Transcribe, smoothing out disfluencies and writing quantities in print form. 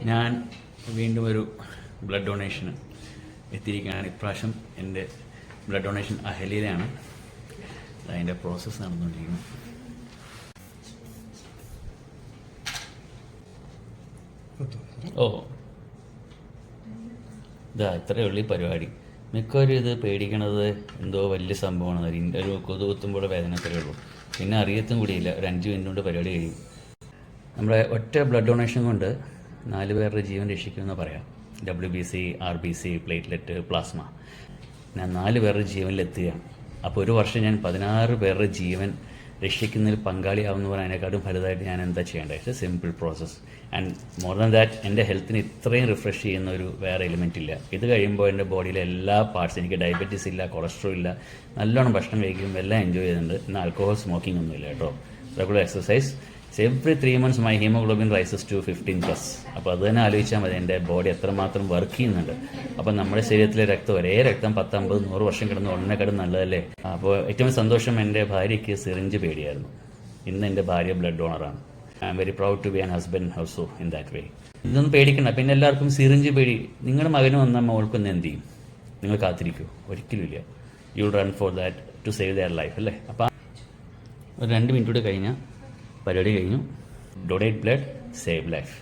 ഞാൻ വീണ്ടും ഒരു ബ്ലഡ് ഡൊണേഷന് എത്തിയിരിക്കുകയാണ്. ഇപ്രാവശ്യം എൻ്റെ ബ്ലഡ് ഡൊണേഷൻ അഹലിയിലാണ്. അതിൻ്റെ പ്രോസസ്സ് നടന്നുകൊണ്ടിരിക്കുന്നു. ഇതാ ഇത്രയേ ഉള്ളൂ ഈ പരിപാടി. മിക്കവരും ഇത് പേടിക്കണത് എന്തോ വലിയ സംഭവമാണ്. ഒരു കൊതുകുത്തുമ്പോൾ വേദന അത്രയേ ഉള്ളൂ. പിന്നെ അറിയത്തും കൂടിയില്ല. ഒരു 5 മിനിറ്റ് കൊണ്ട് പരിപാടി കഴിയും. നമ്മുടെ ഒറ്റ ബ്ലഡ് ഡൊണേഷൻ കൊണ്ട് 4 പേരുടെ ജീവൻ രക്ഷിക്കുമെന്ന് പറയാം. WBC, RBC, platelet, plasma. ഞാൻ 4 പേരുടെ ജീവനിലെത്തുകയാണ്. അപ്പോൾ ഒരു വർഷം ഞാൻ 16 പേരുടെ ജീവൻ രക്ഷിക്കുന്നതിൽ പങ്കാളിയാവുമെന്ന് പറയുന്നതിനെക്കാട്ടും ഫലമായിട്ട് ഞാൻ എന്താ ചെയ്യേണ്ടത്? It's A simple process. And more than that, എൻ്റെ ഹെൽത്തിന് ഇത്രയും റിഫ്രഷ് ചെയ്യുന്ന ഒരു വേറെ എലിമെൻ്റ് ഇല്ല. ഇത് കഴിയുമ്പോൾ എൻ്റെ ബോഡിയിലെ എല്ലാ പാർട്സ്, എനിക്ക് ഡയബറ്റീസ് ഇല്ല, കൊളസ്ട്രോൾ ഇല്ല, നല്ലോണം ഭക്ഷണം കഴിക്കും, എല്ലാം എൻജോയ് ചെയ്യുന്നുണ്ട്. എന്നാൽ ആൽക്കഹോൾ സ്മോക്കിംഗ് ഒന്നുമില്ല കേട്ടോ. Regular exercise. Every 3 months my haemoglobin rises to 15+. അപ്പോൾ അത് തന്നെ ആലോചിച്ചാൽ മതി എൻ്റെ ബോഡി എത്രമാത്രം വർക്ക് ചെയ്യുന്നുണ്ട്. അപ്പോൾ നമ്മുടെ ശരീരത്തിലെ രക്തം, ഒരേ രക്തം 10, 50, 100 വർഷം കിടന്ന് ഉടനെക്കാടും നല്ലതല്ലേ. അപ്പോൾ ഏറ്റവും സന്തോഷം, എൻ്റെ ഭാര്യയ്ക്ക് സിറിഞ്ച് പേടിയായിരുന്നു. ഇന്ന് എൻ്റെ ഭാര്യ ബ്ലഡ് ഡോണറാണ്. I am very proud to be an husband also in that way. ഇതൊന്നും പേടിക്കണ്ട. പിന്നെ എല്ലാവർക്കും സിറിഞ്ച് പേടി. നിങ്ങളുടെ മകന് വന്നാൽ മോൾക്കൊന്ന് എന്ത് ചെയ്യും? നിങ്ങൾ കാത്തിരിക്കൂ? ഒരിക്കലുമില്ല. You run for that to save their life അല്ലേ. അപ്പോൾ ഒരു 2 മിനിറ്റ് കൂടെ കഴിഞ്ഞാൽ പരിപാടി കഴിഞ്ഞു. Donate blood, save life.